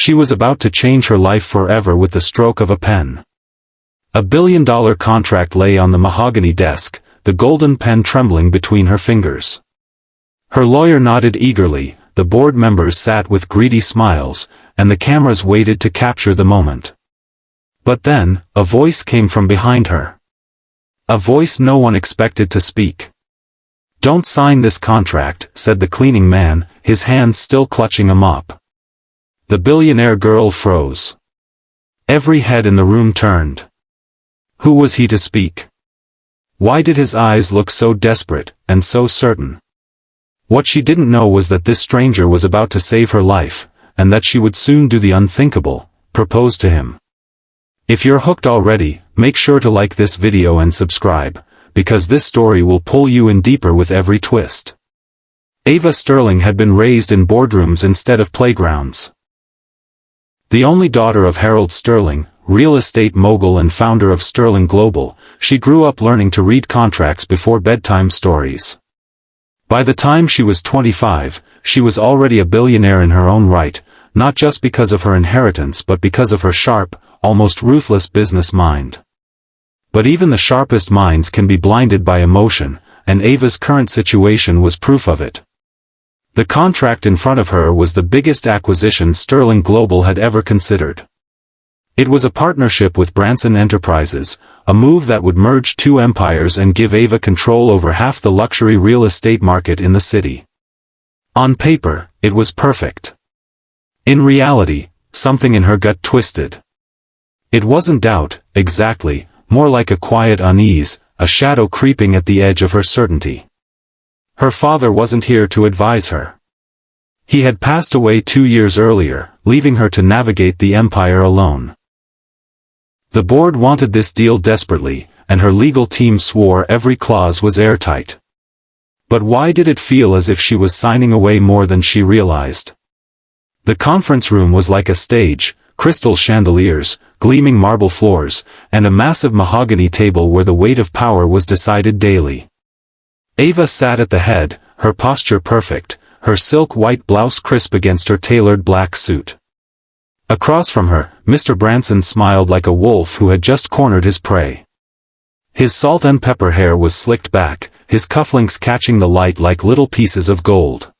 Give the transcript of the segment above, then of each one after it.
She was about to change her life forever with the stroke of a pen. A billion-dollar contract lay on the mahogany desk, the golden pen trembling between her fingers. Her lawyer nodded eagerly, the board members sat with greedy smiles, and the cameras waited to capture the moment. But then, a voice came from behind her. A voice no one expected to speak. "Don't sign this contract," said the cleaning man, his hands still clutching a mop. The billionaire girl froze. Every head in the room turned. Who was he to speak? Why did his eyes look so desperate, and so certain? What she didn't know was that this stranger was about to save her life, and that she would soon do the unthinkable, propose to him. If you're hooked already, make sure to like this video and subscribe, because this story will pull you in deeper with every twist. Ava Sterling had been raised in boardrooms instead of playgrounds. The only daughter of Harold Sterling, real estate mogul and founder of Sterling Global, she grew up learning to read contracts before bedtime stories. By the time she was 25, she was already a billionaire in her own right, not just because of her inheritance but because of her sharp, almost ruthless business mind. But even the sharpest minds can be blinded by emotion, and Ava's current situation was proof of it. The contract in front of her was the biggest acquisition Sterling Global had ever considered. It was a partnership with Branson Enterprises, a move that would merge two empires and give Ava control over half the luxury real estate market in the city. On paper, it was perfect. In reality, something in her gut twisted. It wasn't doubt, exactly, more like a quiet unease, a shadow creeping at the edge of her certainty. Her father wasn't here to advise her. He had passed away 2 years earlier, leaving her to navigate the empire alone. The board wanted this deal desperately, and her legal team swore every clause was airtight. But why did it feel as if she was signing away more than she realized? The conference room was like a stage, crystal chandeliers, gleaming marble floors, and a massive mahogany table where the weight of power was decided daily. Ava sat at the head, her posture perfect, her silk white blouse crisp against her tailored black suit. Across from her, Mr. Branson smiled like a wolf who had just cornered his prey. His salt and pepper hair was slicked back, his cufflinks catching the light like little pieces of gold.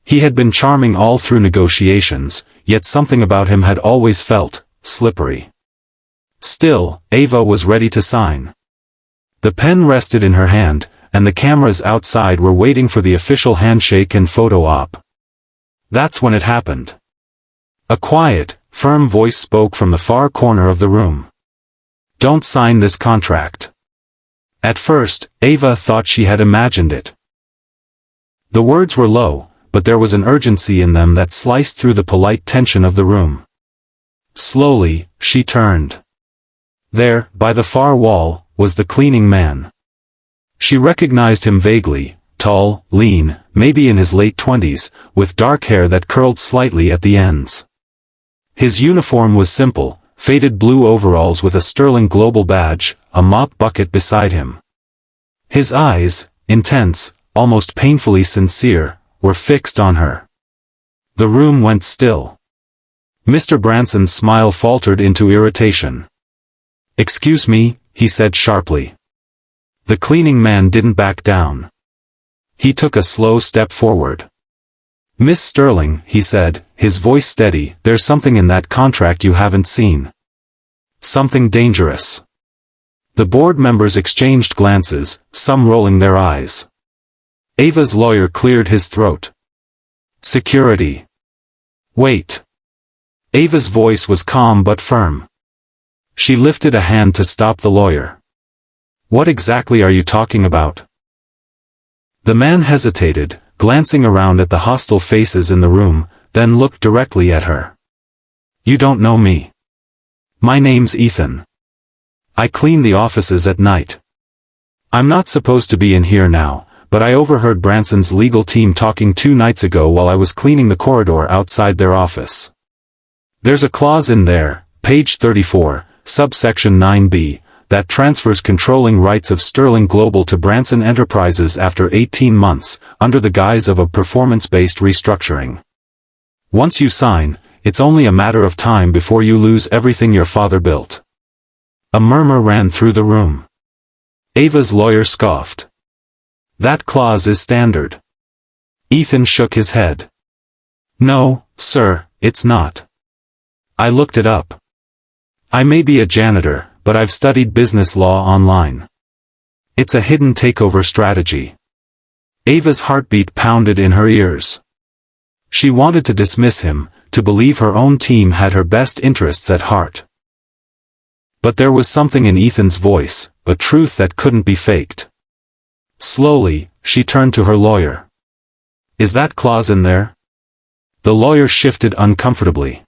He had been charming all through negotiations, yet something about him had always felt slippery. Still, Ava was ready to sign. The pen rested in her hand, and the cameras outside were waiting for the official handshake and photo op. That's when it happened. A quiet, firm voice spoke from the far corner of the room. "Don't sign this contract." At first, Ava thought she had imagined it. The words were low, but there was an urgency in them that sliced through the polite tension of the room. Slowly, she turned. There, by the far wall, was the cleaning man. She recognized him vaguely, tall, lean, maybe in his late 20s, with dark hair that curled slightly at the ends. His uniform was simple, faded blue overalls with a Sterling Global badge, a mop bucket beside him. His eyes, intense, almost painfully sincere, were fixed on her. The room went still. Mr. Branson's smile faltered into irritation. "Excuse me," he said sharply. The cleaning man didn't back down. He took a slow step forward. "Miss Sterling," he said, his voice steady, "there's something in that contract you haven't seen. Something dangerous." The board members exchanged glances, some rolling their eyes. Ava's lawyer cleared his throat. "Security." "Wait." Ava's voice was calm but firm. She lifted a hand to stop the lawyer. "What exactly are you talking about?" The man hesitated, glancing around at the hostile faces in the room, then looked directly at her. "You don't know me. My name's Ethan. I clean the offices at night. I'm not supposed to be in here now, but I overheard Branson's legal team talking 2 nights ago while I was cleaning the corridor outside their office. There's a clause in there, page 34, subsection 9b, that transfers controlling rights of Sterling Global to Branson Enterprises after 18 months, under the guise of a performance-based restructuring. Once you sign, it's only a matter of time before you lose everything your father built." A murmur ran through the room. Ava's lawyer scoffed. "That clause is standard." Ethan shook his head. "No, sir, it's not. I looked it up. I may be a janitor, but I've studied business law online. It's a hidden takeover strategy." Ava's heartbeat pounded in her ears. She wanted to dismiss him, to believe her own team had her best interests at heart. But there was something in Ethan's voice, a truth that couldn't be faked. Slowly, she turned to her lawyer. "Is that clause in there?" The lawyer shifted uncomfortably.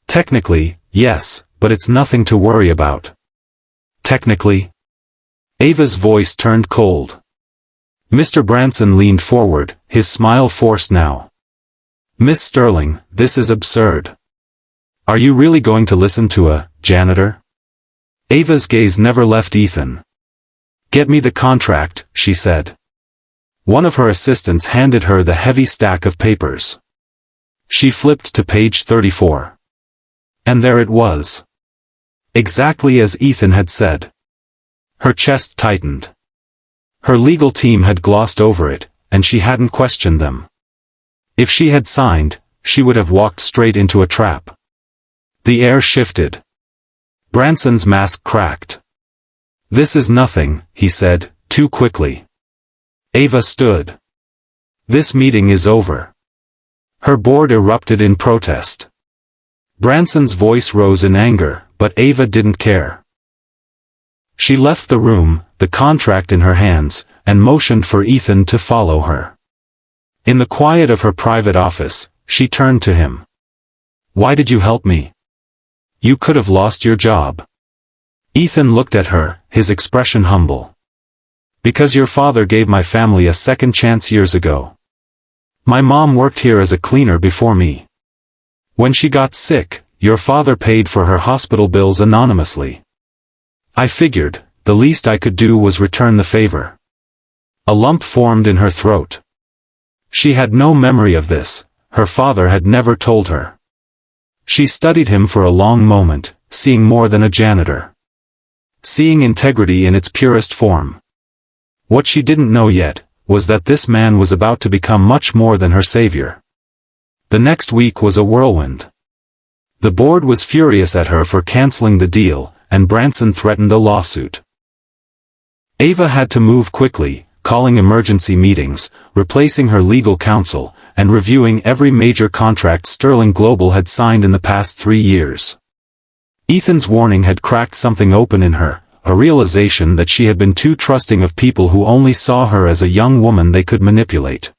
"Technically, yes, but it's nothing to worry about." "Technically?" Ava's voice turned cold. Mr. Branson leaned forward, his smile forced now. "Miss Sterling, this is absurd. Are you really going to listen to a janitor?" Ava's gaze never left Ethan. "Get me the contract," she said. One of her assistants handed her the heavy stack of papers. She flipped to page 34. And there it was. Exactly as Ethan had said. Her chest tightened. Her legal team had glossed over it, and she hadn't questioned them. If she had signed, she would have walked straight into a trap. The air shifted. Branson's mask cracked. "This is nothing," he said, too quickly. Ava stood. "This meeting is over." Her board erupted in protest. Branson's voice rose in anger, but Ava didn't care. She left the room, the contract in her hands, and motioned for Ethan to follow her. In the quiet of her private office, she turned to him. "Why did you help me? You could have lost your job." Ethan looked at her, his expression humble. "Because your father gave my family a second chance years ago. My mom worked here as a cleaner before me. When she got sick, your father paid for her hospital bills anonymously. I figured, the least I could do was return the favor." A lump formed in her throat. She had no memory of this, her father had never told her. She studied him for a long moment, seeing more than a janitor. Seeing integrity in its purest form. What she didn't know yet, was that this man was about to become much more than her savior. The next week was a whirlwind. The board was furious at her for canceling the deal, and Branson threatened a lawsuit. Ava had to move quickly, calling emergency meetings, replacing her legal counsel, and reviewing every major contract Sterling Global had signed in the past 3 years. Ethan's warning had cracked something open in her, a realization that she had been too trusting of people who only saw her as a young woman they could manipulate.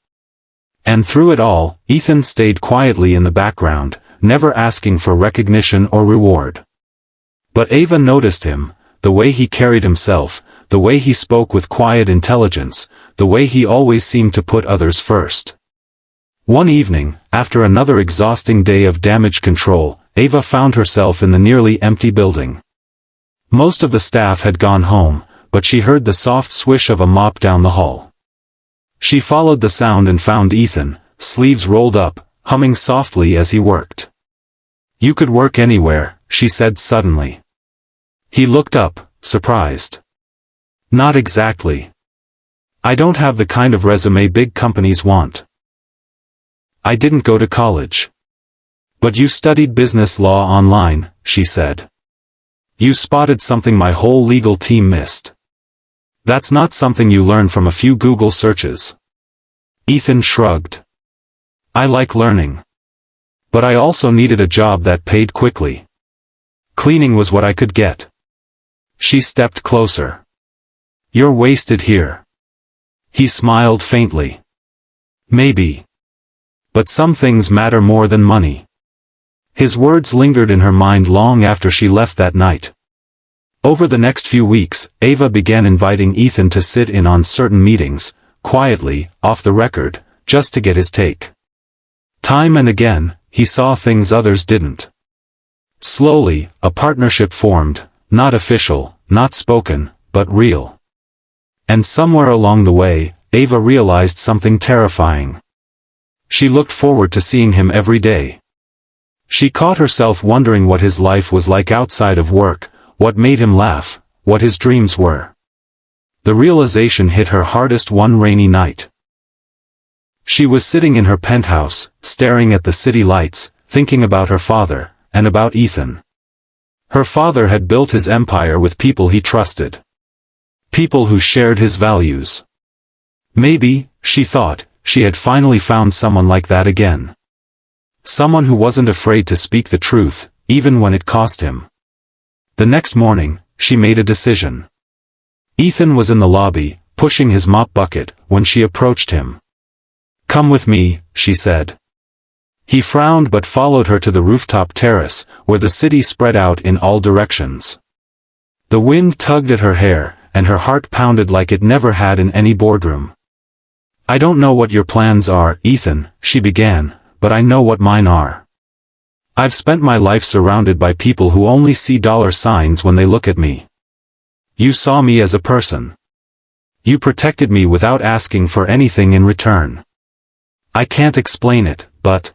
And through it all, Ethan stayed quietly in the background, never asking for recognition or reward. But Ava noticed him, the way he carried himself, the way he spoke with quiet intelligence, the way he always seemed to put others first. One evening, after another exhausting day of damage control, Ava found herself in the nearly empty building. Most of the staff had gone home, but she heard the soft swish of a mop down the hall. She followed the sound and found Ethan, sleeves rolled up, humming softly as he worked. "You could work anywhere," she said suddenly. He looked up, surprised. "Not exactly. I don't have the kind of resume big companies want. I didn't go to college." "But you studied business law online," she said. "You spotted something my whole legal team missed. That's not something you learn from a few Google searches." Ethan shrugged. "I like learning. But I also needed a job that paid quickly. Cleaning was what I could get." She stepped closer. "You're wasted here." He smiled faintly. "Maybe. But some things matter more than money." His words lingered in her mind long after she left that night. Over the next few weeks, Ava began inviting Ethan to sit in on certain meetings, quietly, off the record, just to get his take. Time and again, he saw things others didn't. Slowly, a partnership formed, not official, not spoken, but real. And somewhere along the way, Ava realized something terrifying. She looked forward to seeing him every day. She caught herself wondering what his life was like outside of work, what made him laugh, what his dreams were. The realization hit her hardest one rainy night. She was sitting in her penthouse, staring at the city lights, thinking about her father, and about Ethan. Her father had built his empire with people he trusted. People who shared his values. Maybe, she thought, she had finally found someone like that again. Someone who wasn't afraid to speak the truth, even when it cost him. The next morning, she made a decision. Ethan was in the lobby, pushing his mop bucket, when she approached him. "Come with me," she said. He frowned but followed her to the rooftop terrace, where the city spread out in all directions. The wind tugged at her hair, and her heart pounded like it never had in any boardroom. "I don't know what your plans are, Ethan," she began, "but I know what mine are. I've spent my life surrounded by people who only see dollar signs when they look at me. You saw me as a person. You protected me without asking for anything in return. I can't explain it, but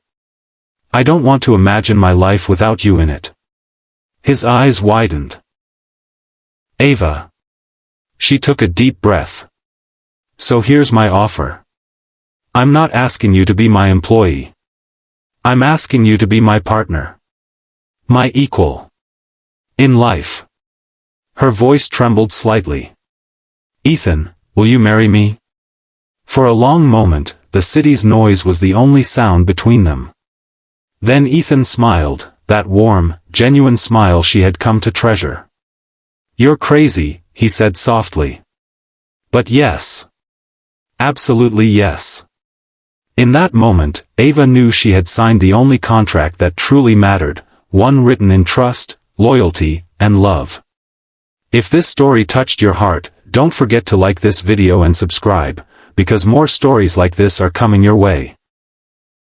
I don't want to imagine my life without you in it." His eyes widened. "Ava." She took a deep breath. "So here's my offer. I'm not asking you to be my employee. I'm asking you to be my partner. My equal. In life." Her voice trembled slightly. "Ethan, will you marry me?" For a long moment, the city's noise was the only sound between them. Then Ethan smiled, that warm, genuine smile she had come to treasure. "You're crazy," he said softly. "But yes. Absolutely yes." In that moment, Ava knew she had signed the only contract that truly mattered, one written in trust, loyalty, and love. If this story touched your heart, don't forget to like this video and subscribe, because more stories like this are coming your way.